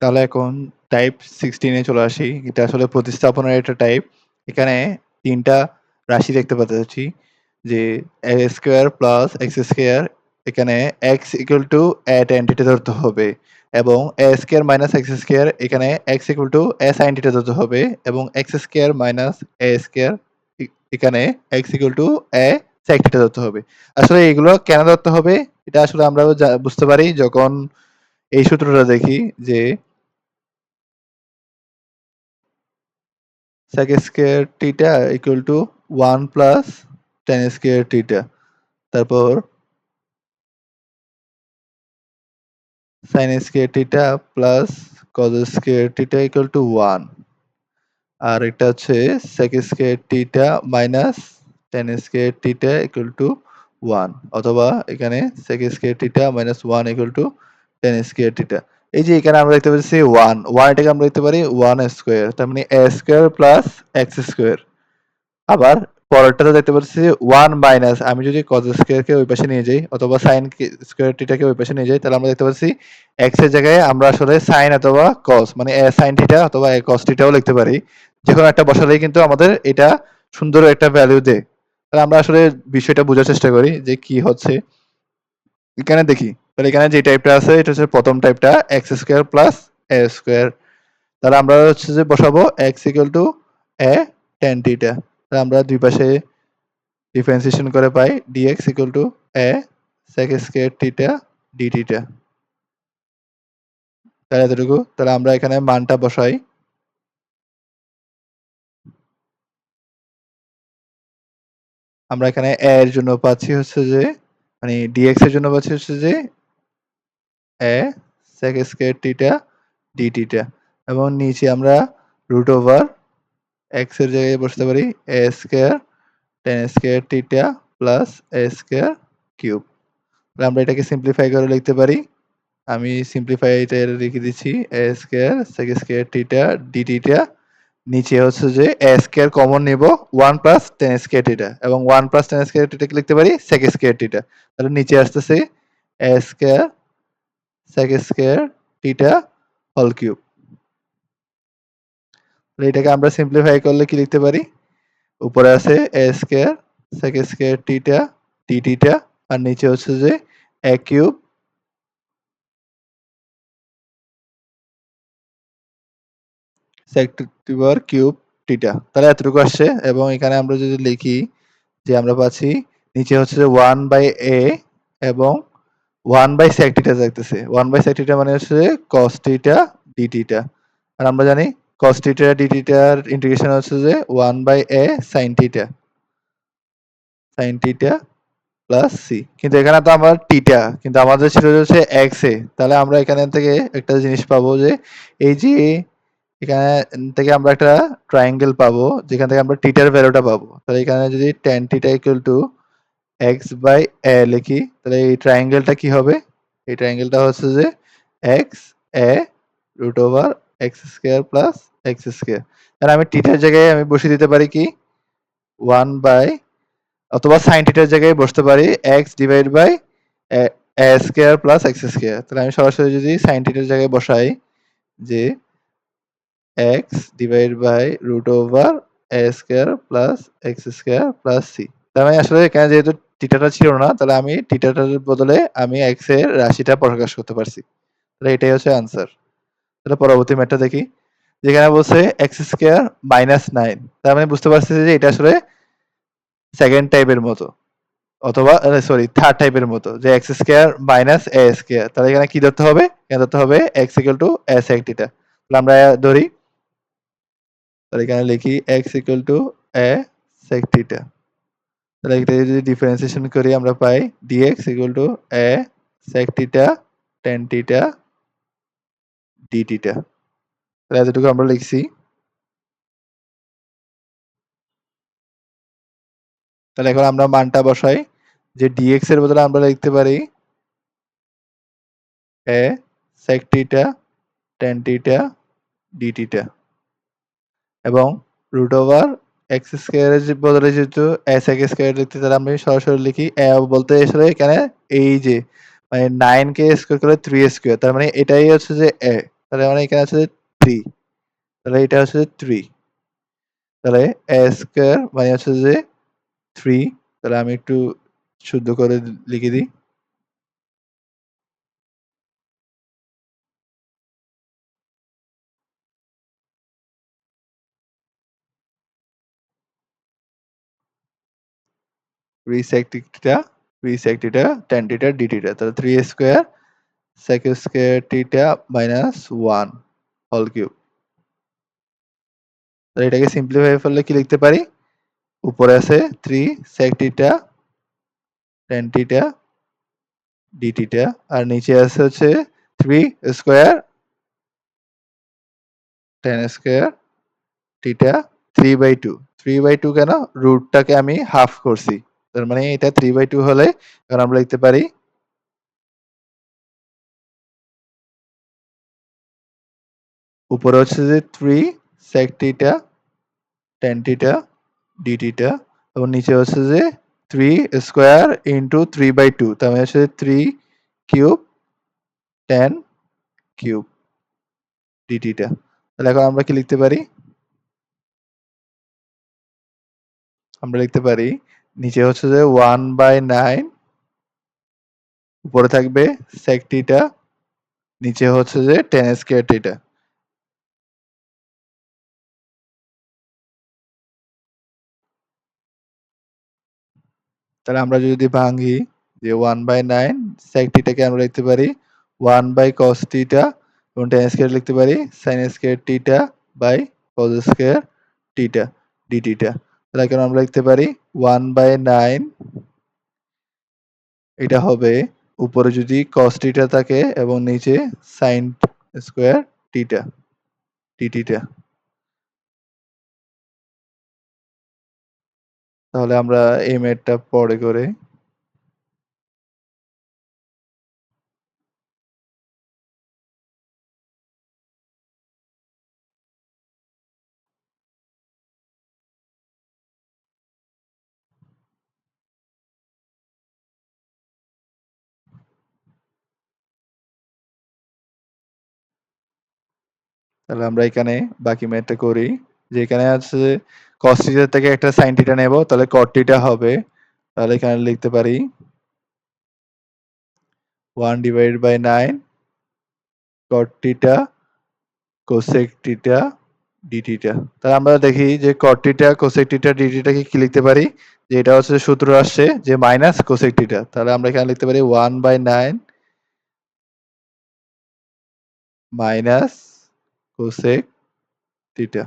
তাহলে এখন টাইপ 16 এ চলে আসি। এটা আসলে প্রতিস্থাপনের একটা টাইপ। এখানে ৩ টা রাশি দেখতে পাচ্ছি যে a square plus x square এখানে x equal two a tan θ ধরতে হবে এবং a square minus x square এখানে x equal two a sin θ ধরতে হবে এবং x square minus a square এখানে x equal two a sec θ ধরতে হবে। আসলে এগুলো কেন ধরতে হবে? এটা আসলে আমরাও বুঝতে পারি যখন এই সূত্রটা দেখি যে sec square theta equal two 1 plus tan square theta. তারপর sin square theta plus cos square theta equal two 1। আর এটা হচ্ছে sec square theta minus tan square theta equal two 1 অথবা এখানে sec square theta minus 1 equal two tan square theta. এই যে এখানে আমরা দেখতে পাচ্ছি 1 এটাকে আমরা লিখতে পারি 1 স্কয়ার তার মানে a square plus x square. আবার পরেরটাতে দেখতে পাচ্ছি 1 মাইনাস আমি যদি cos স্কয়ারকে ওই পাশে নিয়ে যাই অথবা sin স্কয়ার থিটাকে ওই পাশে নিয়ে যাই তাহলে আমরা দেখতে পাচ্ছি x এর জায়গায় আমরা আসলে sin অথবা cos মানে a sin থিটা অথবা a cos থিটাও লিখতে পারি। যেকোনো একটা বসালেই কিন্তু আমাদের এটা সুন্দর একটা ভ্যালু দেয়। তাহলে আমরা আসলে বিষয়টা বোঝার চেষ্টা করি যে কি হচ্ছে। এখানে দেখি তাহলে এখানে যে টাইপটা আছে এটা হচ্ছে প্রথম টাইপটা x square plus a square. তাহলে আমরা হচ্ছে যে বসাবো x equal two a tan theta. তাহলে আমরা দুই পাশে ডিফারেন্সিয়েশন করে পাই dx equal two a sec square theta d theta. তাহলে এতটুকু। তাহলে আমরা এখানে মানটা বসাই। আমরা এখানে a এর জন্য পাচ্ছি হচ্ছে যে মানে dx এর জন্য পাচ্ছি হচ্ছে যে a sec square theta d theta এবং নিচে আমরা রুট ওভার x এর জায়গায় বসাতে পারি a square tan square theta plus a square cube. তাহলে আমরা এটাকে সিম্পলিফাই করে লিখতে পারি। আমি সিম্পলিফাই এটা লিখে দিচ্ছি a square sec square theta d theta নিচে হচ্ছে যে a স্কয়ার কমন নেব 1 প্লাস tan স্কয়ার থিটা এবং 1 প্লাস tan স্কয়ার থিটাকে লিখতে পারি sec স্কয়ার থিটা। তাহলে নিচে আসতেছে a square sec square theta whole cube. তাহলে এটাকে আমরা সিম্পলিফাই করলে কি লিখতে পারি? উপরে আছে a square sec square theta d theta আর নিচে হচ্ছে যে a cube sec to the power cube theta. তাহলে এতটুকু আসছে এবং এখানে আমরা যদি লিখি যে আমরা পাচ্ছি নিচে হচ্ছে যে 1/a এবং 1/sec থিটা থাকতেছে। 1/sec থিটা মানে হচ্ছে cos থিটা d থিটা। আর আমরা জানি cos থিটা d থিটার ইন্টিগ্রেশন হচ্ছে যে 1/a sin theta. sin theta plus c। কিন্তু এখানে তো আমার থিটা কিন্তু আমাদের ছিল হচ্ছে x এ। তাহলে আমরা এখান থেকে একটা জিনিস পাবো যে এই যে এখানে থেকে আমরা একটা ট্রায়াঙ্গেল পাবো যেখান থেকে আমরা থিটার ভ্যালুটা পাবো। তাহলে এখানে যদি tan theta equal to x by a লিখি তাহলে এই ট্রায়াঙ্গেলটা কি হবে? এই ট্রায়াঙ্গেলটা হচ্ছে যে x a root over x square plus x square. তাহলে আমি থিটার জায়গায় আমি বসিয়ে দিতে পারি কি 1 বাই অথবা sin থিটার জায়গায় বসতে পারি x divide by a a square plus x square. তাহলে আমি সরাসরি যদি sin থিটার জায়গায় বসাই যে x divide by root over a square plus x square plus c। তার মানে আসলে এখানে যেহেতু থিটাটা ছিল না তাহলে আমি থিটাটার বদলে আমি x এর রাশিটা প্রকাশ করতে পারছি। তাহলে এটাই হচ্ছে আনসার। তাহলে পরবর্তী ম্যাথটা দেখি। যেখানে বলছে x স্কয়ার মাইনাস 9 তার মানে বুঝতে পারছি যে এটা আসলে সেকেন্ড টাইপের মতো অথবা সরি থার্ড টাইপের মতো যে x square minus a square. তাহলে এখানে কি ধরতে হবে? এখানে ধরতে হবে x equal two a sec theta. তাহলে আমরা ধরি তাহলে এখানে লিখি x equal two a sec theta. তাহলে এটা যদি ডিফারেন্সিয়েশন করি আমরা পাই dx equal two a sec theta tan theta d theta. তাহলে এতটুকু আমরা লিখছি। তাহলে এখন আমরা মানটা বসাই যে dx এর বদলে আমরা লিখতে পারি a sec theta tan theta d theta এবং রুট ওভার x স্কয়ার এর বদলে যেহেতু a sec স্কয়ার লিখতে তাহলে আমি সরাসরি লিখি a বলতে আসলে এখানে এই যে মানে 9 কে স্কয়ার করলে 3 স্কয়ার তার মানে এটাই হচ্ছে যে a। তাহলে মানে এখানে আছে 3, তাহলে এটা হচ্ছে 3, তাহলে a স্কয়ার মানে হচ্ছে যে 3, তাহলে আমি একটু শুদ্ধ করে লিখে দিই। 3 sec theta, 3 sec theta, tan theta, d theta, তাহলে 3 square sec square theta minus 1 whole cube. তাহলে এটাকে সিম্পলিফাই করলে কি লিখতে পারি? উপরে আছে 3 sec theta, tan theta, d theta, আর নিচে আছে হচ্ছে 3 স্কয়ার tan স্কয়ার theta 3/2, 3/2 কেন? রুটটাকে আমি হাফ করছি, তার মানে এটা 3/2 হলে এখন আমরা লিখতে পারি উপরে হচ্ছে যে 3 sec theta, tan theta, d theta, এবং নিচে হচ্ছে যে 3 স্কয়ার ইনটু 3/2, তার মানে হচ্ছে 3 cube tan cube d theta। তাহলে এখন আমরা কি লিখতে পারি? আমরা লিখতে পারি নিচে হচ্ছে যে 1/9, উপরে থাকবে sec theta, নিচে হচ্ছে যে tan স্কয়ার theta। তাহলে আমরা যদি ভাঙি যে 1/9 sec theta কে আমরা লিখতে পারি 1/cos theta এবং tan স্কয়ার লিখতে পারি sin square theta by cos square theta d theta। তাহলে এখন আমরা লিখতে পারি 1/9, এটা হবে উপরে যদি cos theta থাকে এবং নিচে sin square theta d theta। তাহলে আমরা এই ম্যাথটা পরে করে তাহলে আমরা এখানে বাকি ম্যাথটা করি। যে এখানে আছে cos theta থেকে একটা sin theta নেব, তাহলে cot theta হবে। তাহলে এখানে লিখতে পারি 1/9 cot theta cosec theta d theta। তাহলে আমরা দেখি যে cot theta cosec theta d theta কে কি লিখতে পারি? যে এটা হচ্ছে সূত্র আসছে যে মাইনাস cosec theta। তাহলে আমরা এখানে লিখতে পারি 1/9 minus cosec theta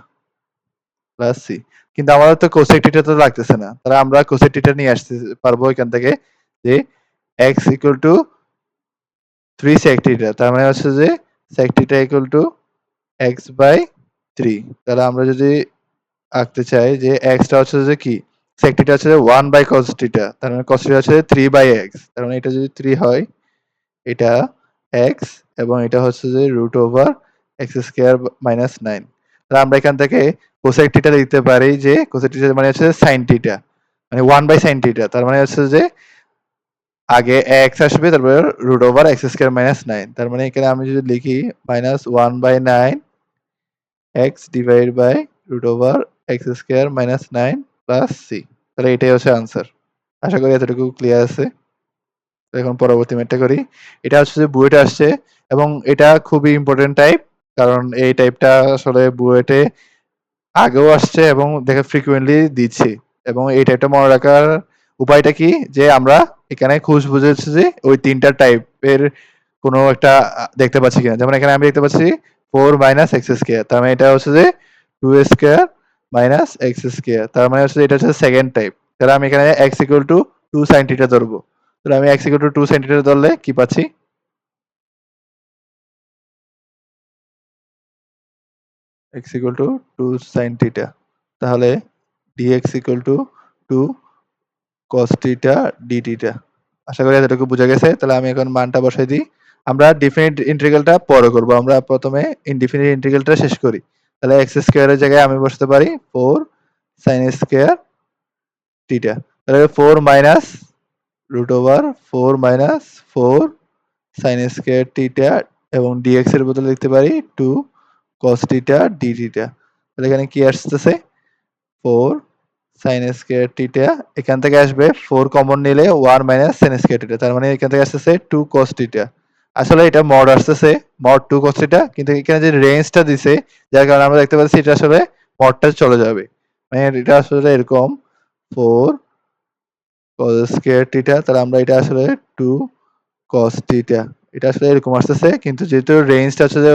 plus c। কিন্তু আমাদের তো cosec theta তো লাগতেছে না। তাহলে আমরা cosec theta নিয়ে আসতে পারবো এখান থেকে যে x equal to 3 sec theta, তার মানে হচ্ছে যে sec theta equal to x by 3। তাহলে আমরা যদি আঁকতে চাই যে x টা হচ্ছে যে কি sec theta হচ্ছে 1 by cos theta, তার মানে cos theta হচ্ছে 3 by x, তার মানে এটা যদি 3 হয় এটা x এবং এটা হচ্ছে যে root over x square minus 9। তাহলে আমরা এখান থেকে cosec theta লিখতে পারি যে cosec theta মানে হচ্ছে sin theta, মানে 1 by sin theta, তার মানে হচ্ছে যে আগে x আসবে তারপর root over x square minus 9, তার মানে এখানে আমি যদি লিখি minus 1/9 x divided by root over x square minus 9 plus c। তাহলে এটাই হচ্ছে আনসার। আশা করি এতটুকু ক্লিয়ার আছে। এখন পরবর্তী ম্যাথটা করি। এটা হচ্ছে যে বুয়েটে আসছে এবং এটা খুবই ইম্পোর্টেন্ট টাইপ, কারণ এই টাইপটা আসলে বুয়েটে আগেও আসছে এবং দেখে ফ্রিকোয়েন্টলি দিচ্ছে। এবং এই টাইপটা মনে রাখার উপায়টা কি? যে আমরা এখানে খুঁজ বুঝেছি যে ওই ৩ টা টাইপের কোনো একটা দেখতে পাচ্ছি কিনা। যেমন এখানে আমি দেখতে পাচ্ছি 4 মাইনাস এক্স স্কয়ার, তার মানে এটা হচ্ছে যে 2 স্কয়ার মাইনাস এক্স স্কয়ার, তার মানে হচ্ছে এটা হচ্ছে সেকেন্ড টাইপ। তাহলে আমি এখানে x equal to 2 sin theta ধরবো। তাহলে আমি x equal to 2 sin theta ধরলে কি পাচ্ছি? x equal to 2 sin theta. তাহলে dx equal to 2 cos theta d theta. আশা করি এতটুকু বোঝা গেছে। তাহলে আমি এখন মানটা বসাই দিই। আমরা ডিফিনিট ইন্টিগ্রালটা পরে করব। আমরা প্রথমে ইনডিফিনিট ইন্টিগ্রালটা শেষ করি। তাহলে x স্কয়ার এর জায়গায় আমি বসাতে পারি 4 sin স্কয়ার থিটা। তাহলে 4 minus root over 4 minus 4 sin square theta এবং dx এর বদলে লিখতে পারি 2 cos theta d theta। তাহলে এখানে কি আসতেছে 4 sin square theta, এখান থেকে আসবে 4 কমন নিলে 1 minus sin square theta, তার মানে এখান থেকে আসতেছে 2 cos theta। আসলে এটা মড আসতেছে মড 2 cos theta, কিন্তু এখানে যে রেঞ্জটা দিছে যার কারণে আমরা দেখতে পাচ্ছি এটা আসলে মডটা চলে যাবে, মানে এটা আসলে এরকম 4 cos square theta, তাহলে আমরা এটা আসলে 2 cos theta, এটা আসলে এরকম আসতেছে, কিন্তু যেহেতু রেঞ্জটা হচ্ছে যে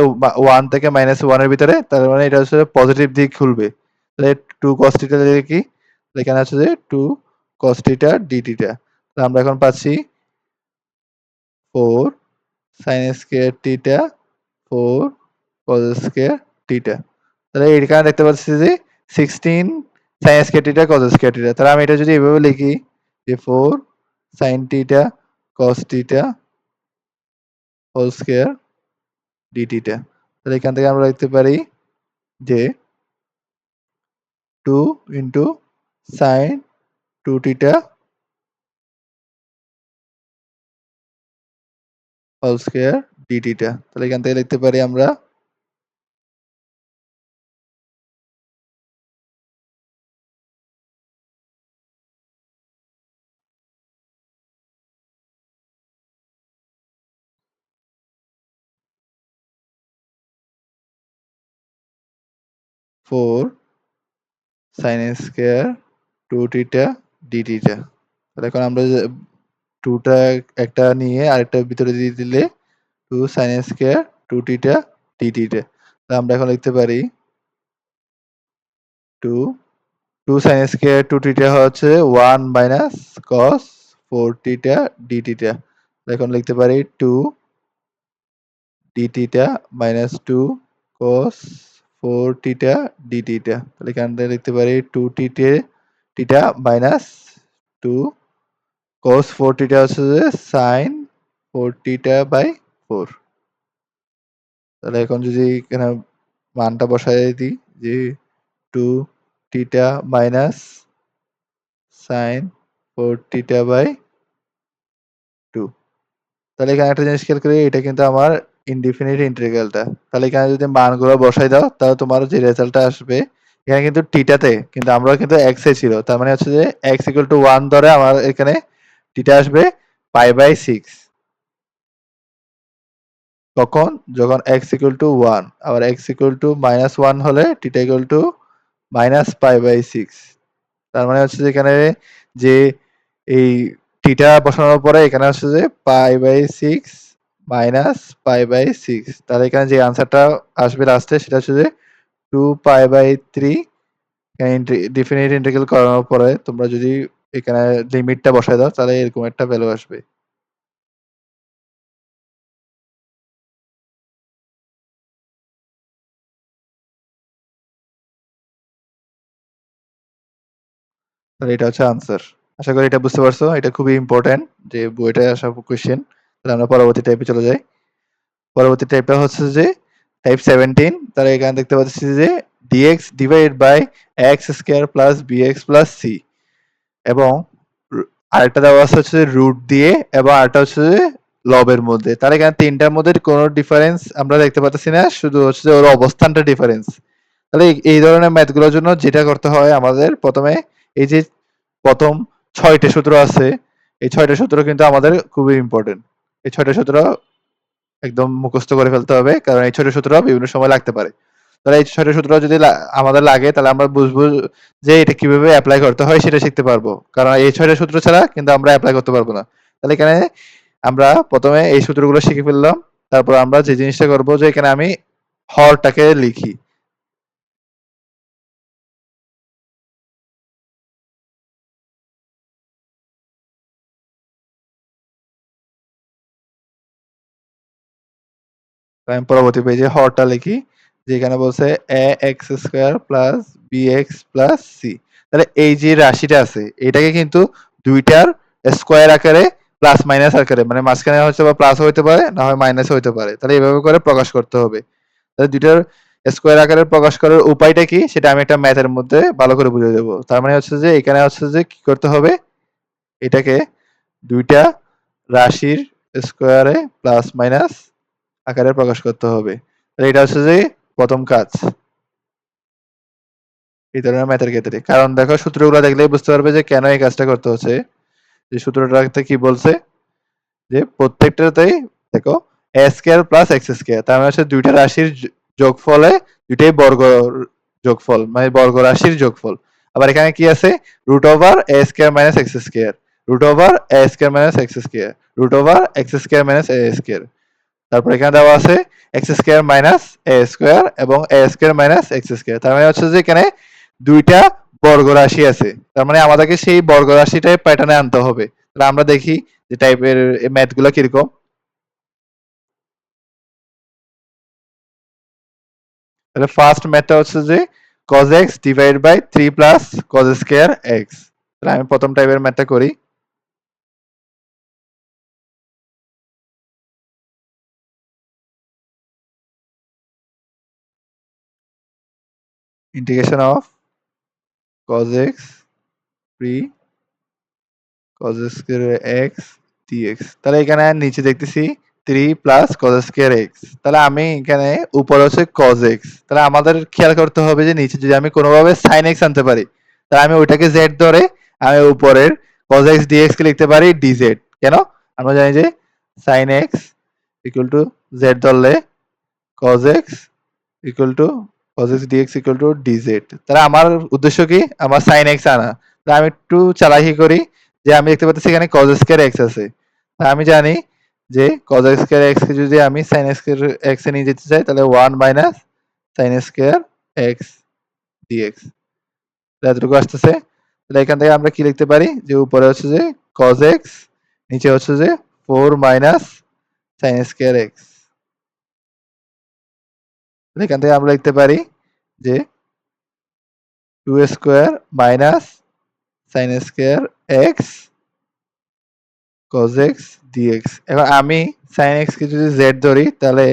1 থেকে -1 এর ভিতরে, তার মানে এটা আসলে পজিটিভ দিক খুলবে। তাহলে 2 cos theta লিখে কি এখানে আছে যে 2 cos theta d theta। তাহলে আমরা এখন পাচ্ছি 4 sin square theta 4 cos square theta। তাহলে এখানে দেখতে পাচ্ছি যে 16 sin square theta cos square theta। তাহলে আমি এটা যদি এভাবে লিখি যে 4 sin theta cos theta whole square d theta। তাহলে এখান থেকে আমরা লিখতে পারি যে 2 into sin 2 theta whole square d theta। তাহলে এখান থেকে লিখতে পারি আমরা 4 sin square 2 theta d theta। তাহলে এখন আমরা যে 2 টা একটা নিয়ে আরেকটা ভিতরে দিয়ে দিলে 2 sin square 2 theta d theta। তাহলে আমরা এখন লিখতে পারি 2 2 sin square 2 theta হচ্ছে 1 minus cos 4 theta d theta। এখন লিখতে পারি 2 d theta minus 2 cos 4 theta d theta। তাহলে এখান থেকে লিখতে পারি 2 theta minus 2 cos 4 theta হচ্ছে যে sin 4 theta by 4। তাহলে এখন যদি এখানে মানটা বসায় দিই যে 2 theta minus sin 4 theta by 2। তাহলে এখানে একটা জিনিস খেয়াল করি, এটা কিন্তু আমার ইনডিফিনিট ইন্টিগ্রালটা। তাহলে এখানে যদি মানগুলো বসাই দাও তাহলে তোমার যে রেজাল্টটা আসবে এখানে কিন্তু থিটাতে, কিন্তু আমরা কিন্তু x এ ছিল, তার মানে হচ্ছে যে x equal to 1 ধরে আমার এখানে থিটা আসবে পাই বাই 6। কখন? যখন x equal to 1, আবার x equal to -1 হলে theta equal to minus pi by 6। তার মানে হচ্ছে যে এখানে যে এই থিটা বসানোর পরে এখানে হচ্ছে যে pi by 6 minus pi by 6। তাহলে এখানে যে আনসারটা আসবে লাস্টে সেটা হচ্ছে যে 2 পাই বাই 3। এখানে ডেফিনিট ইন্টিগ্রাল করানোর পরে তোমরা যদি এখানে লিমিটটা বসায় দাও তাহলে এরকম একটা ভ্যালু আসবে। তাহলে এটা হচ্ছে আনসার। আশা করি এটা বুঝতে পারছো। এটা খুবই ইম্পর্টেন্ট যে বইটায় আসা কোয়েশ্চেন। তাহলে আমরা পরবর্তী টাইপে চলে যাই। পরবর্তী টাইপটা হচ্ছে যে টাইপ 17। তাহলে এখানে দেখতে পাচ্ছি যে dx divided by x square plus bx plus c, এবং আরেকটা দেওয়া আছে হচ্ছে রুট দিয়ে, এবং আরেকটা হচ্ছে যে লবের মধ্যে। তাহলে এখানে তিনটার মধ্যে কোনো ডিফারেন্স আমরা দেখতে পাচ্ছি না, শুধু হচ্ছে যে ওর অবস্থানটা ডিফারেন্স। তাহলে এই ধরনের ম্যাথগুলোর জন্য যেটা করতে হয় আমাদের প্রথমে এই যে প্রথম 6টা সূত্র আছে, এই 6টা সূত্র কিন্তু আমাদের খুবই ইম্পর্টেন্ট। এই 6টা সূত্র একদম মুখস্থ করে ফেলতে হবে, কারণ এই 6টা সূত্র বিভিন্ন সময় লাগতে পারে। তাহলে এই 6টা সূত্র যদি আমাদের লাগে তাহলে আমরা বুঝবো যে এটা কিভাবে এপ্লাই করতে হয় সেটা শিখতে পারবো। কারণ এই 6টা সূত্র ছাড়া কিন্তু আমরা এপ্লাই করতে পারবো না। তাহলে এখানে আমরা প্রথমে এই সূত্রগুলো শিখে ফেললাম। তারপর আমরা যে জিনিসটা করব যে এখানে আমি হরটাকে লিখি। আমি পরবর্তী পেজে হরটা লিখি, যে এখানে বলছে ax square plus bx plus c। তাহলে এই যে রাশিটা আছে এটাকে কিন্তু দুইটার স্কয়ার আকারে প্লাস মাইনাস আকারে, মানে মাঝখানে হয়তো বা প্লাস হইতে পারে না হয় মাইনাস হইতে পারে, তাহলে এইভাবে করে প্রকাশ করতে হবে। তাহলে দুইটার স্কয়ার আকারে প্রকাশ করার উপায়টা কি সেটা আমি একটা ম্যাথের মধ্যে ভালো করে বুঝিয়ে দেবো। তার মানে হচ্ছে যে এখানে হচ্ছে যে কি করতে হবে, এটাকে দুইটা রাশির স্কয়ারে প্লাস মাইনাস আকারে প্রকাশ করতে হবে। এটা হচ্ছে যে প্রথম কাজ এই ধরনের ম্যাথের ক্ষেত্রে। কারণ দেখো সূত্রগুলো দেখলেই বুঝতে পারবে যে কেন এই কাজটা করতে হচ্ছে। যে সূত্রটাতে কি বলছে যে প্রত্যেকটাতেই দেখো a square plus x square তার মানে হচ্ছে দুইটা রাশির যোগফলে দুইটাই বর্গ যোগফল মানে বর্গ রাশির যোগফল। আবার এখানে কি আছে root over a square minus x square root over a square minus x square root over x square minus a square. তারপর এখানে দেওয়া আছে x square minus a square এবং a square minus x square. তার মানে হচ্ছে যে এখানে দুইটা বর্গ রাশি আছে। তার মানে আমাদেরকে সেই বর্গ রাশিটাই প্যাটার্নে আনতে হবে। তাহলে আমরা দেখি যে টাইপের ম্যাথ গুলো কিরকম। তাহলে ফার্স্ট ম্যাথটা হচ্ছে যে cos x divide by 3 plus cos square x। তাহলে আমি প্রথম টাইপের ম্যাথটা করি। Integration of cos x 3 cos square x dx। তাহলে এখানে নিচে দেখতেছি 3 প্লাস cos স্কয়ার x। তাহলে আমি এখানে উপরে হচ্ছে cos x। তাহলে আমাদের খেয়াল করতে হবে যে নিচে যদি আমি কোনোভাবে sin x আনতে পারি তাহলে আমি ওইটাকে z ধরে আমি উপরের cos x dx কে লিখতে পারি dz। কেন? আমরা জানি যে sin x equal to z ধরলে cos x equal to cos x dx equal to dz। তাহলে আমার উদ্দেশ্য কি আমার sin x আনা। তাহলে আমি একটু চালাকি করি যে আমি দেখতে পাচ্ছি এখানে cos স্কয়ার x আছে। তা আমি জানি যে cos স্কয়ার x কে যদি আমি sin স্কয়ার x এ নিয়ে যেতে চাই তাহলে 1 minus sin square x dx। এতটুকু আসতেছে। তাহলে এখান থেকে আমরা কি লিখতে পারি যে উপরে হচ্ছে যে cos x নিচে হচ্ছে যে 4 মাইনাস sin স্কয়ার x। এখান থেকে আমরা লিখতে পারি যে 2 square minus sin square x cos x dx। এখন আমি sin x কে যদি z ধরি তাহলে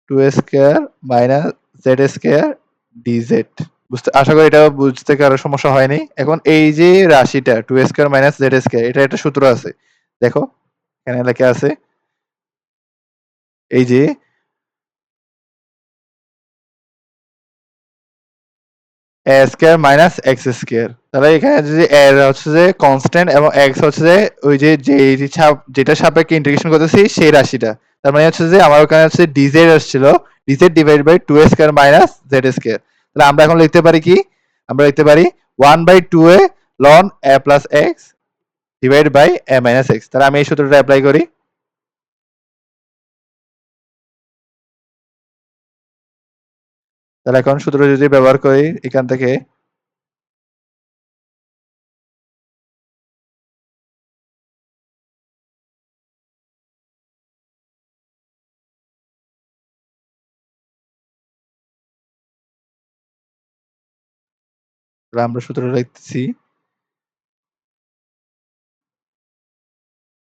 2 square minus z square dz। আশা করি এটা বুঝতে কারো সমস্যা হয়নি। এখন এই যে রাশিটা 2 স্কয়ার মাইনাস z স্কয়ার এটা একটা সূত্র আছে। দেখো এখানে লেখা আছে এই যে a square minus x square. তাহলে এখানে যদি a হচ্ছে যে কনস্ট্যান্ট এবং x হচ্ছে যে ওই যে যেটা সাপেক্ষে ইন্টিগ্রেশন করতেছি সেই রাশিটা। তার মানে হচ্ছে যে আমার ওখানে হচ্ছে dz আসছিল dz divide by 2 square minus z square. তাহলে আমরা এখন লিখতে পারি কি আমরা লিখতে পারি 1 by 2a ln a plus x divide by a minus x। তাহলে আমি এই সূত্রটা অ্যাপ্লাই করি। তাহলে এখন সূত্র যদি ব্যবহার করি এখান থেকে আমরা সূত্রটা লিখতেছি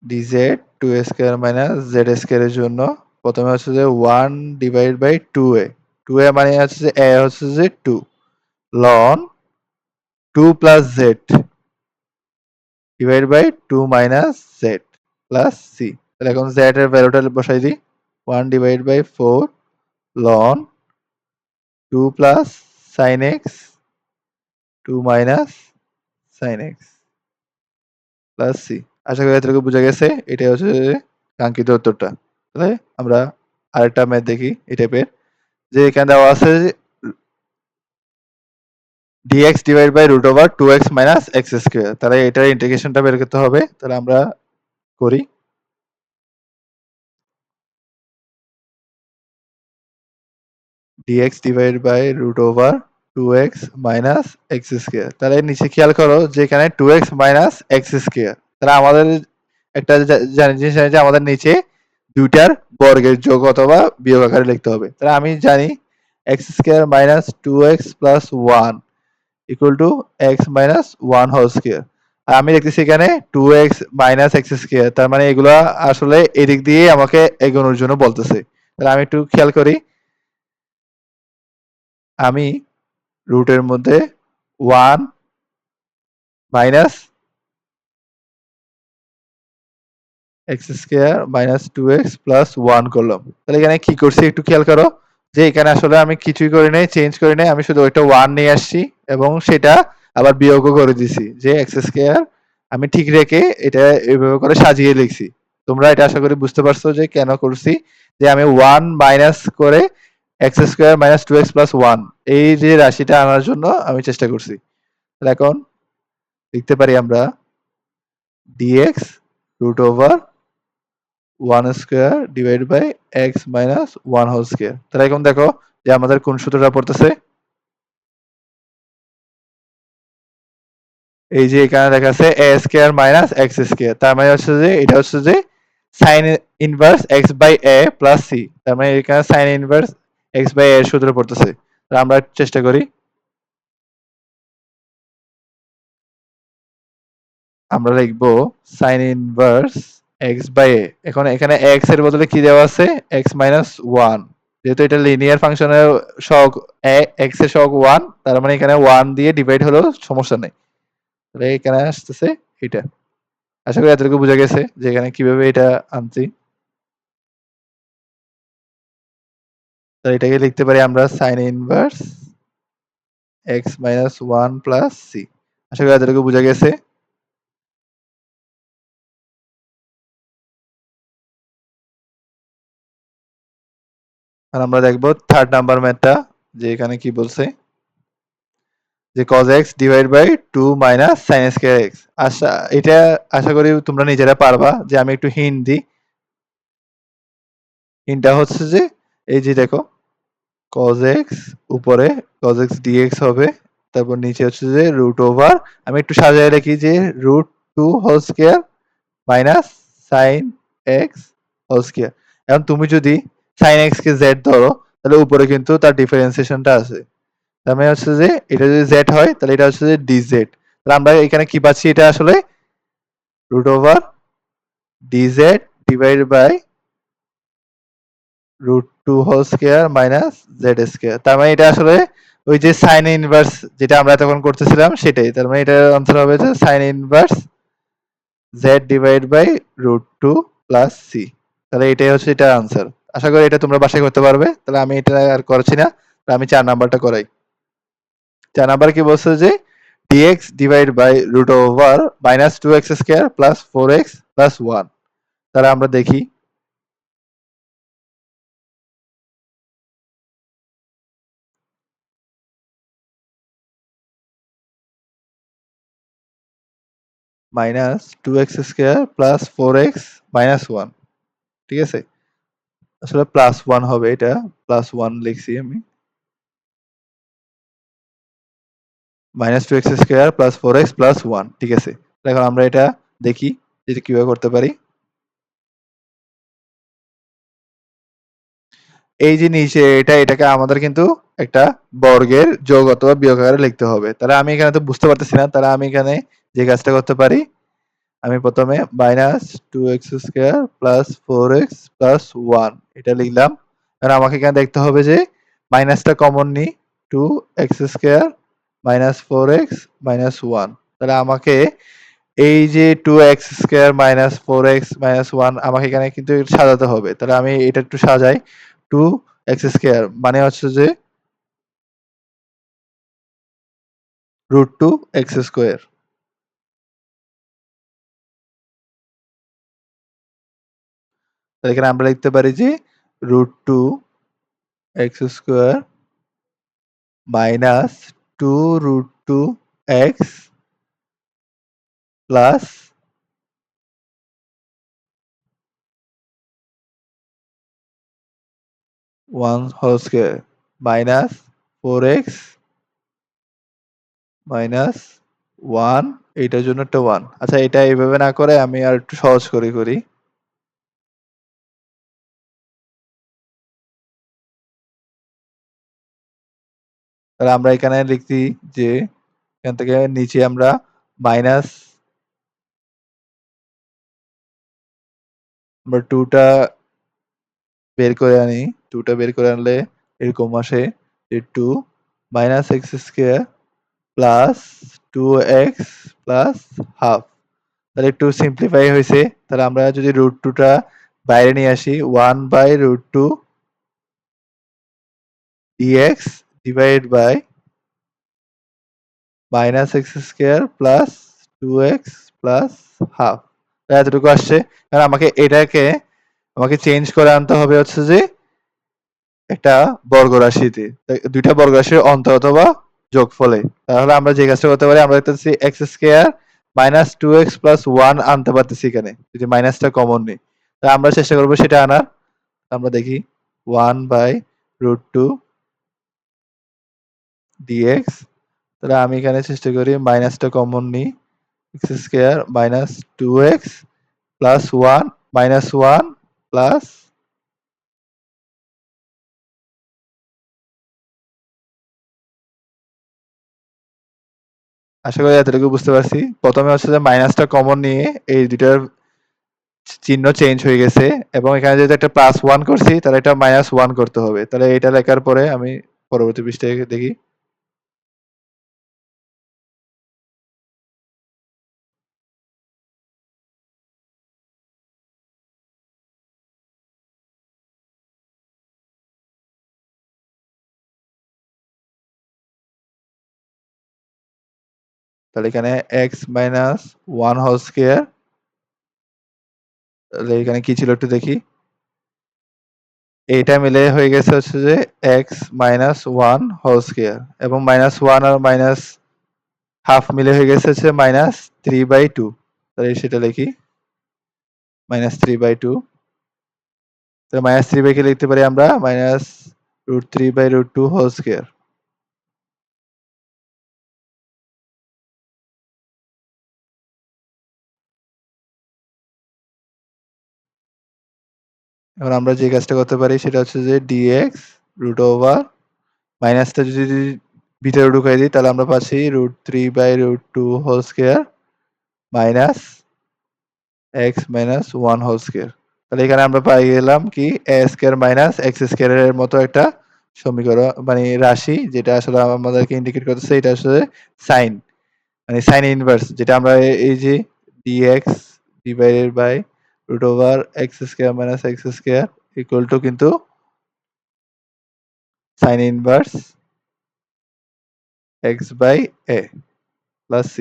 dz 2 square minus z square এর জন্য প্রথমে হচ্ছে যে 1 ডিভাইড বাই 2a 2a মানে হচ্ছে যে a হচ্ছে যে 2 ln 2 plus z divide by 2 minus z plus c। তাহলে এখন z এর ভ্যালুটা বসাই দিই 1 divide by 4 ln 2 plus sin x 2 minus sin x plus c। আশা করি এতটুকু বোঝা গেছে। এটাই হচ্ছে কাঙ্ক্ষিত উত্তরটা। তাহলে আমরা আরেকটা ম্যাথ দেখি এই টাইপের যে এখানে দেওয়া আছে dx divide by root over 2x minus x square. তাহলে এটার ইন্টিগ্রেশনটা বের করতে হবে। তাহলে আমরা করি dx divide by root over 2x minus x square. তাহলে নিচে খেয়াল করো যে এখানে 2x মাইনাস x স্কয়ার। তাহলে আমাদের একটা জিনিস জানি যে আমাদের নিচে দুইটার বর্গের যোগ অথবা বিয়োগ আকারে লিখতে হবে। তাহলে আমি জানি x square minus 2x plus 1 equal to x minus 1 whole square. আর আমি দেখতেছি এখানে 2x মাইনাস x স্কয়ার। তার মানে এগুলা আসলে এদিক দিয়ে আমাকে এগোনোর জন্য বলতেছে। তাহলে আমি একটু খেয়াল করি আমি রুটের মধ্যে 1 minus x² minus 2x plus 1 করলাম। তাহলে এখানে কি করছি একটু খেয়াল করো যে এখানে আসলে আমি কিছুই করি নাই, চেঞ্জ করি নাই, আমি শুধু ওইটা 1 নিয়ে আসছি এবং সেটা আবার বিয়োগও করে দিছি যে x² আমি ঠিক রেখে এটা এইভাবে করে সাজিয়ে লিখছি। তোমরা এটা আশা করি বুঝতে পারছো যে কেন করছি, যে আমি 1 মাইনাস করে x² মাইনাস 2x প্লাস 1 এই যে রাশিটা আনার জন্য আমি চেষ্টা করছি। তাহলে এখন লিখতে পারি আমরা dx root over 1 square divided by x minus 1 whole square। তাহলে এখন দেখো যে আমাদের কোন সূত্রটা পড়তেছে, এই যে এখানে লেখা আছে a square minus x square, তার মানে হচ্ছে যে এটা হচ্ছে যে sin inverse x by a plus c, তার মানে এখানে sin inverse x by a এর সূত্র পড়তেছে। তাহলে আমরা চেষ্টা করি, আমরা লিখবো sin inverse x by a। এখন এখানে x এর বদলে কি দেওয়া আছে, x minus 1, যেহেতু এটা লিনিয়ার ফাংশনের সহগ x এর সহগ 1, তার মানে এখানে 1 দিয়ে ডিভাইড হলেও সমস্যা নেই। তাহলে এখানে আসতেছে এটা। আশা করি এতটুকু বোঝা গেছে যে এখানে কিভাবে এটা আনছি। তো এটাকে লিখতে পারি আমরা sin inverse x minus 1 plus c। আশা করি এতটুকু বোঝা গেছে। আর আমরা দেখবো থার্ড নাম্বার ম্যাথটা, যে এখানে কি বলছে, যে cos x divide by 2 minus sin square x। এটা আশা করি তোমরা নিজেরা পারবা। যে আমি একটু হিন্ট দিই, হিন্টটা হচ্ছে যে এই যে দেখো cos x উপরে cos x dx হবে, তারপর নিচে হচ্ছে যে রুট ওভার, আমি একটু সাজিয়ে লিখি যে root 2 whole square minus sin x whole square. এখন তুমি যদি sin x কে z ধরো তাহলে উপরে কিন্তু তার ডিফারেন্সিয়েশনটা আছে, তার মানে হচ্ছে যে এটা যদি z হয় তাহলে এটা হচ্ছে যে dz। তাহলে আমরা এখানে কি পাচ্ছি, এটা আসলে root over dz divide by root 2 whole square minus z square. তার মানে এটা আসলে ওই যে সাইন ইনভার্স যেটা আমরা তখন করতেছিলাম সেটাই। তার মানে এটার আনসার হবে যে sine inverse z divide by root 2 plus c। তাহলে এটাই হচ্ছে এটার আনসার। আশা করি এটা তোমরা বাসায় করতে পারবে। তাহলে আমি এটা আর করছি না, আমি 4 নাম্বারটা করাই। 4 নাম্বার কি বলছে যে dx divide by root over minus 2x square plus 4x plus 1। তাহলে আমরা দেখি minus 2x square plus 4x minus 1, ঠিক আছে? আসলে প্লাস 1 হবে এটা, প্লাস 1 লিখছি আমি। Minus 2x square plus 4x plus 1, ঠিক আছে? এখন আমরা এটা দেখি এটা কিভাবে করতে পারি। এই যে নিচে এটাকে আমাদের কিন্তু একটা বর্গের যোগ অথবা বিয়োগ আকারে লিখতে হবে। তাহলে আমি এখানে তো বুঝতে পারতেছি না, তাহলে আমি এখানে যে কাজটা করতে পারি, আমি প্রথমে minus 2x square plus 4x plus 1 এটা লিখলাম। আর আমাকে এখানে দেখতে হবে যে মাইনাসটা কমন নিই, 2x square minus 4x minus 1। তাহলে আমাকে এই যে 2x square minus 4x minus 1 আমাকে এখানে কিন্তু সাজাতে হবে। তাহলে আমি এটা একটু সাজাই। 2x স্কয়ার মানে হচ্ছে যে রুট 2 x স্কয়ার। তাহলে এখানে আমরা লিখতে পারি যে root 2 x square minus 2 root 2 x plus 1 whole square minus 4x minus 1, এইটার জন্য একটা 1। আচ্ছা এটা এইভাবে না করে আমি আর একটু সহজ করি। তাহলে আমরা এখানে লিখছি যে এখান থেকে নিচে আমরা মাইনাস আমরা 2 টা বের করে আনি। 2 টা বের করে আনলে এরকম আসে যে 2 minus x square plus 2x plus half. তাহলে একটু সিম্পলিফাই হয়েছে। তাহলে আমরা যদি √2 টা বাইরে নিয়ে আসি 1/√2 dx divide by -x² plus 2x plus half. এতটুকু আসছে। কারণ আমাকে চেঞ্জ করে আনতে হবে হচ্ছে যে একটা বর্গরাশিতে। দুইটা বর্গরাশির অন্তর অথবা যোগফলে। তাহলে আমরা যে কাজটা করতে পারি, আমরা দেখতেছি x² মাইনাস 2x প্লাস 1 আনতে পারতেছি এখানে। যদি মাইনাসটা কমন নিই। তা আমরা চেষ্টা করব সেটা আনার। আমরা দেখি 1/√2 dx। তাহলে আমি এখানে চেষ্টা করি মাইনাসটা কমন নিই। x² minus 2x plus 1 minus 1 plus আশা করি এতটুকু বুঝতে পারছি। প্রথমে হচ্ছে যে মাইনাসটা কমন নিয়ে এই দুইটার চিহ্ন চেঞ্জ হয়ে গেছে এবং এখানে যেহেতু একটা +1 করছি তাহলে এটা -1 করতে হবে। তাহলে এটা লেখার পরে আমি পরবর্তী পৃষ্ঠায় দেখি। তাহলে এখানে x মাইনাস 1 হোল স্কয়ার, তাহলে এখানে কি ছিল একটু দেখি। এইটা মিলে হয়ে গেছে হচ্ছে যে x মাইনাস 1 হোল স্কয়ার এবং -1 আর মাইনাস হাফ মিলে হয়ে গেছে হচ্ছে -3/2। তাহলে সেটা লিখি -3/2। তাহলে -3 কে লিখতে পারি আমরা -√3/√2 হোল স্কয়ার। এখন আমরা যে কাজটা করতে পারি সেটা হচ্ছে যে dx রুট ওভার মাইনাসটা যদি ভিতরে ঢুকাই দিই তাহলে আমরা পাচ্ছি √3/√2 whole square minus x minus 1 whole square. তাহলে এখানে আমরা পাই গেলাম কি a square minus x square এর মতো একটা সমীকরণ মানে রাশি, যেটা আসলে আমাদেরকে ইন্ডিকেট করতেছে এটা আসলে সাইন মানে সাইন ইনভার্স, যেটা আমরা এই যে dx divided by root over x square minus x square equal to কিন্তু sine inverse x by a plus c।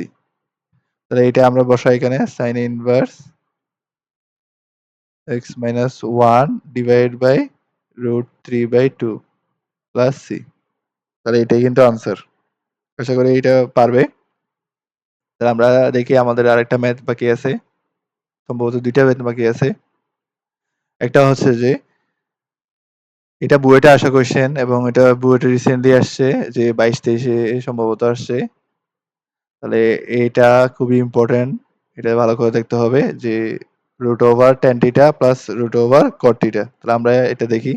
তাহলে এটা আমরা বসাই এখানে sine inverse x minus 1 divide by √3/2 plus c। তাহলে এটাই কিন্তু আনসার। আশা করি এটা পারবে। তাহলে আমরা দেখি আমাদের আরেকটা ম্যাথ বাকি আছে। সম্ভবত ২ টা ম্যাথ বাকি আছে। একটা হচ্ছে যে এটা বুয়েটে আসা কোয়েশ্চেন এবং এটা বুয়েটে রিসেন্টলি আসছে যে ২২-২৩ এ সম্ভবত আসছে। তাহলে এটা খুবই ইম্পোর্টেন্ট। এটা ভালো করে দেখতে হবে যে √tan θ প্লাস √cot θ। তাহলে আমরা এটা দেখি।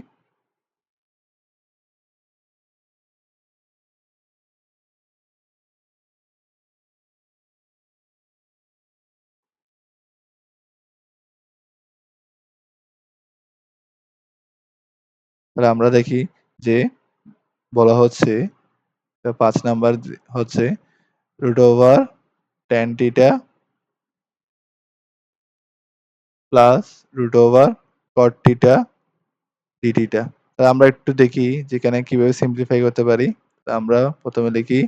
তাহলে আমরা দেখি যে বলা হচ্ছে ৫ নাম্বার হচ্ছে √tan θ প্লাস √cot θ dθ। তাহলে আমরা একটু দেখি যে এখানে কিভাবে সিম্পলিফাই করতে পারি। আমরা প্রথমে লিখি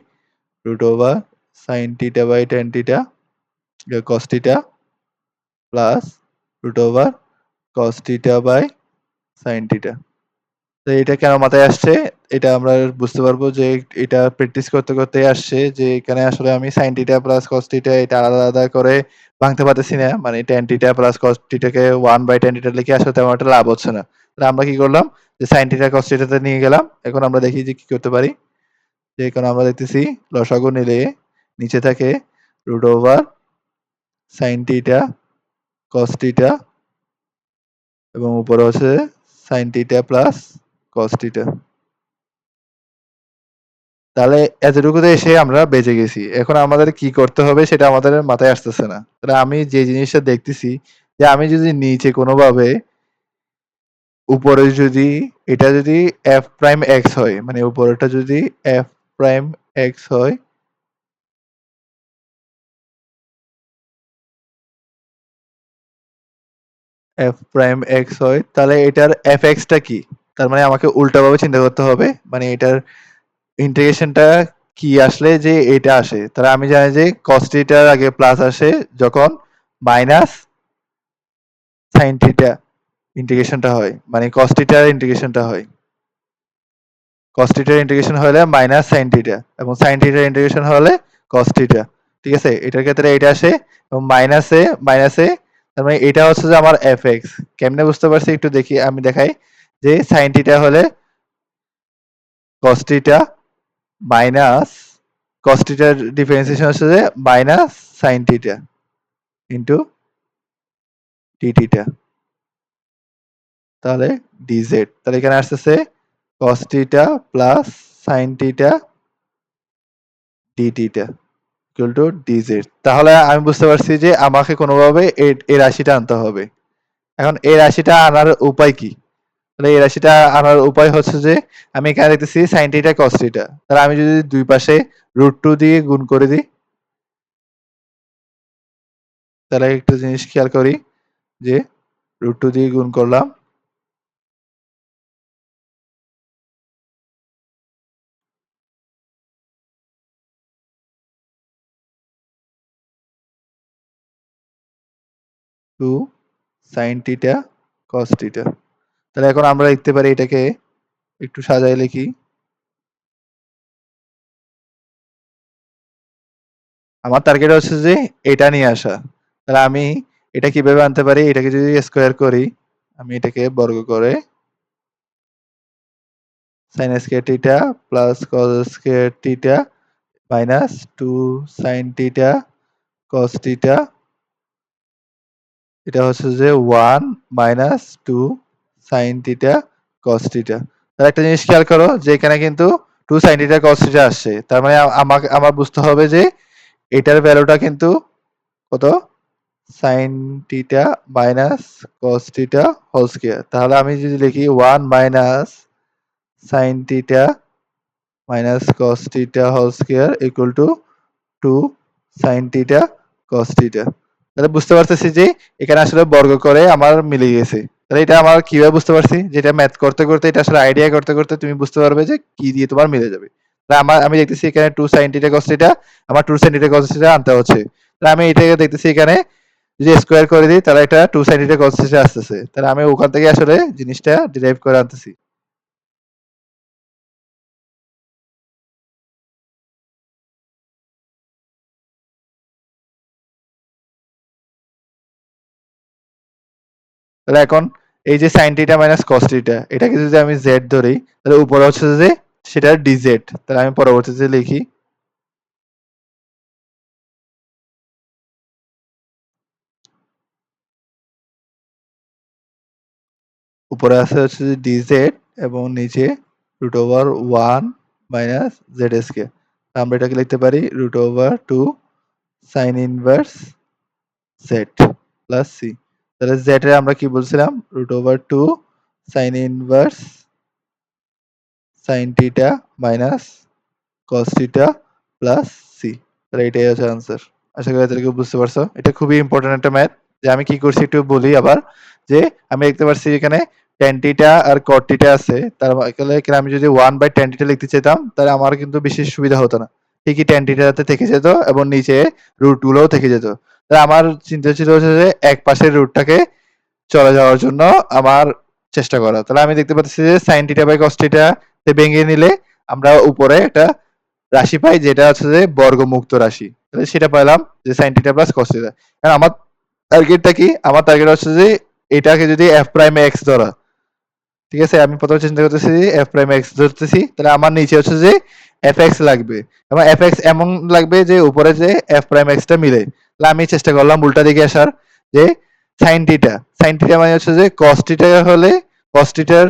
√sin θ/tan θ cos θ plus √cos θ/sin θ। তো এটা কেন মাথায় আসছে? এটা আমরা বুঝতে পারবো যে এটা প্র্যাকটিস করতে, করতেই আসছে যে এখানে আসলে আমি sin θ প্লাস cos θ এটা আলাদা, আলাদা করে ভাঙতে পারতেছি না। মানে tan θ প্লাস cos θ কে 1/tan θ লিখে আসলে তেমন একটা লাভ হচ্ছে না। তাহলে আমরা কি করলাম? যে sin θ cos θ তে নিয়ে গেলাম। এখন আমরা দেখি যে কি করতে পারি। যে এখন আমরা দেখতেছি লসাগু নিলে নিচে থাকে √sin θ cos θ এবং উপরে হচ্ছে sin θ প্লাস cos θ। তাহলে এতটুকুতে এসে আমরা বেঁচে গেছি। এখন আমাদের কি করতে হবে সেটা আমাদের মাথায় আসতেছে না। তাহলে আমি যে জিনিসটা দেখতেছি যে আমি যদি নিচে কোনোভাবে উপরে যদি এটা যদি f প্রাইম x হয়, মানে উপরেরটা যদি f প্রাইম x হয় এফ প্রাইম এক্স হয়, তাহলে এটার এফ এক্সটা কি? তার মানে আমাকে উল্টাভাবে চিন্তা করতে হবে, মানে এটার ইন্টিগ্রেশনটা কি আসলে যে এটা আসে। তাহলে আমি জানি যে কস থিটার আগে প্লাস আসে যখন মাইনাস সাইন থিটা ইন্টিগ্রেশনটা হয়, মানে কস থিটার ইন্টিগ্রেশনটা হয়। কস থিটার ইন্টিগ্রেশন হলে মাইনাস সাইন থিটা এবং সাইন থিটার ইন্টিগ্রেশন হলে কস থিটা। ঠিক আছে, এটার ক্ষেত্রে এটা আসে এবং মাইনাসে মাইনাসে, তার মানে এটা হচ্ছে যে আমার এফ এক্স। কেমনে বুঝতে পারছি একটু দেখি, আমি দেখাই যে সাইন থিটা হলে কস থিটা মাইনাস কস থিটার ডিফারেন্সিয়েশন হচ্ছে যে minus sine theta into D theta, তাহলে ডিজেড। তাহলে এখানে আসতেছে cos theta plus sine theta D theta equal two DZ. তাহলে আমি বুঝতে পারছি যে আমাকে কোনোভাবে এই রাশিটা আনতে হবে। এখন এই রাশিটা আনার উপায় কি? তাহলে এই রাশিটা আনার উপায় হচ্ছে যে আমি এখানে দেখতেছি সাইন থিটা কস থিটা, তাহলে আমি যদি দুই পাশে √2 দিয়ে গুণ করে দিই, তাহলে একটা জিনিস খেয়াল করি যে √2 দিয়ে গুণ করলাম, 2 সাইন থিটা কস থিটা। তাহলে এখন আমরা লিখতে পারি এটাকে, একটু সাজায় লিখি। আমার টার্গেট হচ্ছে যে এটা নিয়ে আসা। তাহলে আমি এটা কিভাবে আনতে পারি? এটাকে যদি স্কয়ার করি, আমি এটাকে বর্গ করে sin square theta plus cos square theta minus 2 sin theta cos theta, এটা হচ্ছে যে 1 minus 2 sin theta cos theta. তাহলে একটা জিনিস খেয়াল করো যে এখানে কিন্তু 2 sin থিটা cos থিটা আসছে। তার মানে আমাকে আমার বুঝতে হবে যে এটার ভ্যালুটা কিন্তু কত? sin theta minus cos theta whole square. তাহলে আমি যদি লিখি 1 minus sin theta minus cos theta whole square equal to 2 sin theta cos theta. তাহলে বুঝতে পারতেছি যে এখানে আসলে বর্গ করে আমার মিলে গেছে। তাহলে এটা আমার কিভাবে বুঝতে পারছি? যেটা ম্যাথ করতে করতে এটা আসলে আইডিয়া করতে করতে তুমি বুঝতে পারবে যে কি দিয়ে তোমার মিলে যাবে। তাহলে আমি দেখতেছি এখানে 2 sin থিটা cos থিটা, আমার 2 sin থিটা cos থিটা আনতে হচ্ছে। তাহলে আমি এটাকে দেখতেছি এখানে যদি স্কয়ার করে দিই তাহলে এটা 2 sin থিটা cos থিটা আসতেছে। তাহলে আমি ওখান থেকে আসলে জিনিসটা ডিরাইভ করে আনতেছি। তাহলে এখন এই যে sin theta minus cos theta এটাকে যদি আমি z ধরি, তাহলে উপরে হচ্ছে যে সেটা dz। তাহলে আমি পরবর্তীতে লিখি, উপরে আছে হচ্ছে যে dz এবং নিচে √1 মাইনাস z স্কয়ার। আমরা এটাকে লিখতে পারি √2 sin inverse z plus c। তাহলে z এর আমরা কি বলছিলাম? √2 sin inverse sin theta minus cos theta plus c। তাহলে এটাই হচ্ছে আনসার। আশা করি এতটুকু বুঝতে পারছো। এটা খুবই ইম্পর্টেন্ট একটা ম্যাথ। যে আমি কি করছি একটু বলি আবার, যে আমি দেখতে পাচ্ছি এখানে tan থিটা আর cot থিটা আছে। তার এখানে আমি যদি 1/tan থিটা লিখতে চাইতাম তাহলে আমার কিন্তু বেশি সুবিধা হতো না। ঠিকই tan থিটাতে থেকে যেত এবং নিচে রুট গুলোও থেকে যেত। তাহলে আমার চিন্তা ছিল হচ্ছে যে এক পাশের রুটটাকে চলে যাওয়ার জন্য আমার চেষ্টা করা। তাহলে আমি দেখতে পাচ্ছি যে sin theta by cos theta তে ভেঙে নিলে আমরা উপরে একটা রাশি পাই যেটা হচ্ছে যে বর্গমুক্ত রাশি। তাহলে সেটা পাইলাম যে sin theta plus cos theta. কারণ আমার টার্গেটটা কি? আমার টার্গেট হচ্ছে যে এটাকে যদি f প্রাইম x ধরা। ঠিক আছে? আমি প্রথমে চিন্তা করতেছি যে f প্রাইম x ধরতেছি। তাহলে আমার নিচে হচ্ছে যে fx লাগবে। এবং fx এমন লাগবে যে উপরে যে f প্রাইম x টা মিলে। তাহলে আমি চেষ্টা করলাম উল্টা দিকে আসার, যে sin থিটা। sin থিটা মানে হচ্ছে যে cos থিটা হলে cos থিটার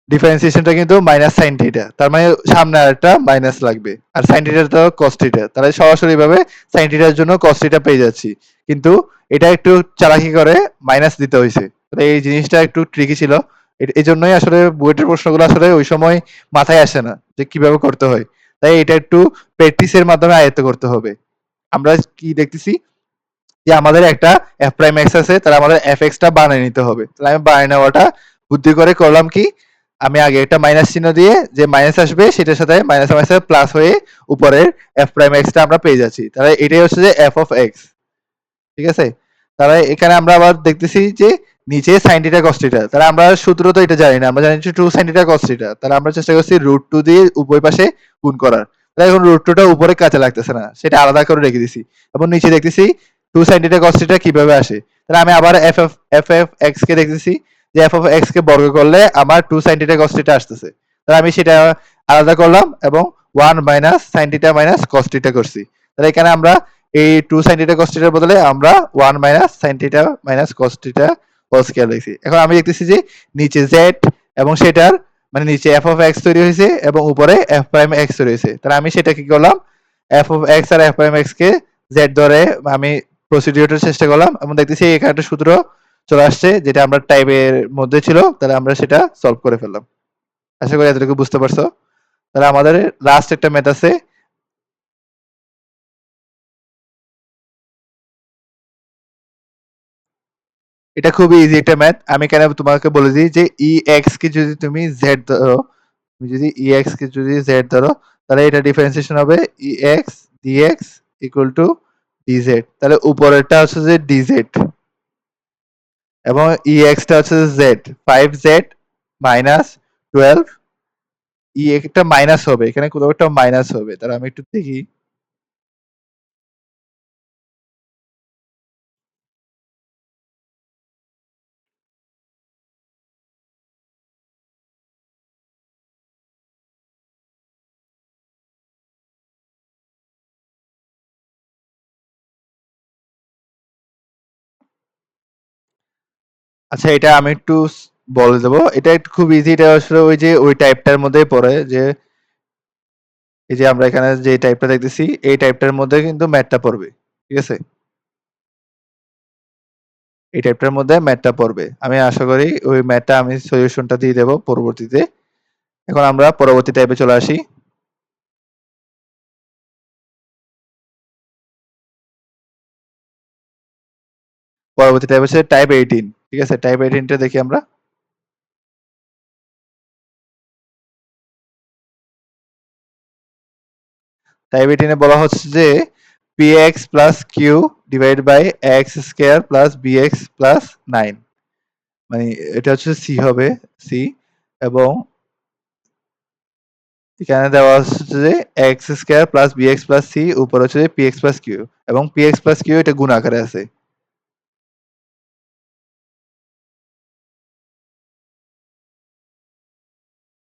ডিফারেন্সিয়েশনটা কিন্তু মাইনাস সাইন থিটা। তার মানে সামনে আরেকটা মাইনাস লাগবে। আর সাইন থিটা তো cos থিটা। তাহলে সরাসরি ভাবে সাইন থিটার জন্য cos থিটা পেয়ে যাচ্ছি। কিন্তু এটা একটু চালাকি করে মাইনাস দিতে হইছে। তাহলে এই জিনিসটা একটু ট্রিকি ছিল। এজন্যই আসলে বুয়েটের প্রশ্নগুলো আসলে ওই সময় মাথায় আসে না যে কিভাবে করতে হয়। তাই এটা একটু প্র্যাকটিসের মাধ্যমে আয়ত্ত করতে হবে। আমরা কি দেখতেছি যে আমাদের একটা f প্রাইম x আছে, তাহলে আমাদের fx টা বানিয়ে নিতে হবে। তাহলে আমি বানিয়ে নেওয়াটা বুদ্ধি করে করলাম কি, আমি আগে একটা মাইনাস চিহ্ন দিয়ে যে মাইনাস আসবে সেটার সাথে মাইনাস মাইনাস প্লাস হয়ে উপরের f প্রাইম x টা আমরা পেয়ে যাচ্ছি। তাহলে এটাই হচ্ছে যে f of x। ঠিক আছে? তাহলে এখানে আমরা আবার দেখতেছি যে নিচে sin থিটা cos থিটা। তাহলে আমরা সূত্র তো এটা জানি না। আমরা জানি যে 2 sin থিটা cos থিটা। তাহলে আমরা চেষ্টা করছি √2 দিয়ে উভয় পাশে গুণ করার। তাহলে এখন √2 টা উপরে কাজে লাগতেছে না। সেটা আলাদা করে রেখে দিছি। এবং নিচে দেখতেছি 2 sin থিটা cos থিটা কিভাবে আসে। তাহলে আমি আবার f(x) কে দেখতেছি যে f of x কে বর্গ করলে আমার 2 sin থিটা cos থিটা আসতেছে। তাহলে আমি সেটা আলাদা করলাম এবং 1 minus sin theta minus cos theta করছি। তাহলে এখানে আমরা এই 2 sin থিটা cos থিটার বদলে আমরা 1 minus sin theta minus cos theta whole square লিখছি। এখন আমি দেখতেছি যে নিচে z এবং সেটার মানে নিচে f of x তৈরি হয়েছে এবং উপরে f প্রাইম x তৈরি হয়েছে। তাহলে আমি সেটা কি করলাম, f of x আর f প্রাইম x কে z ধরে আমি প্রসিডিউরটা চেষ্টা করলাম এবং দেখতেছি এখানে একটা সূত্র চলে আসছে যেটা আমরা টাইপের মধ্যে ছিল। তাহলে আমরা সেটা সলভ করে ফেললাম। আশা করি এতটুকু বুঝতে পারছো। তাহলে আমাদের লাস্ট একটা ম্যাথ আছে। এটা খুবই ইজি একটা ম্যাথ। আমি কেন তোমাকে বলে দিই যে ex কে যদি তুমি z ধরো, তুমি যদি ex কে যদি z ধরো, তাহলে এটা ডিফারেন্সিয়েশন হবে ex dx equal two dz। তাহলে উপরেরটা হচ্ছে যে dz এবং ex টা হচ্ছে যে z, 5z মাইনাস 12, একটা মাইনাস হবে, এখানে কোথাও একটা মাইনাস হবে। তাহলে আমি একটু দেখি। আচ্ছা, এটা আমি একটু বলে দেবো। এটা একটু খুব ইজি। এটা আসলে ওই যে ওই টাইপটার মধ্যেই পড়ে যে এই যে আমরা এখানে যে টাইপটা দেখতেছি এই টাইপটার মধ্যে কিন্তু ম্যাথটা পড়বে। ঠিক আছে? এই টাইপটার মধ্যে ম্যাথটা পড়বে। আমি আশা করি ওই ম্যাথটা আমি সলিউশনটা দিয়ে দেব পরবর্তীতে। এখন আমরা পরবর্তী টাইপে চলে আসি। পরবর্তী টাইপ হচ্ছে টাইপ 18। ঠিক আছে? টাইপ 18 টা দেখি আমরা। টাইপ 18 এ বলা হচ্ছে যে px plus q divide by x square plus bx plus 9। মানে এটা হচ্ছে c হবে, c এবং এখানে দেওয়া হচ্ছে যে x square plus bx plus c উপর হচ্ছে যে px প্লাস q এবং px প্লাস q এটা গুণ আকারে আছে।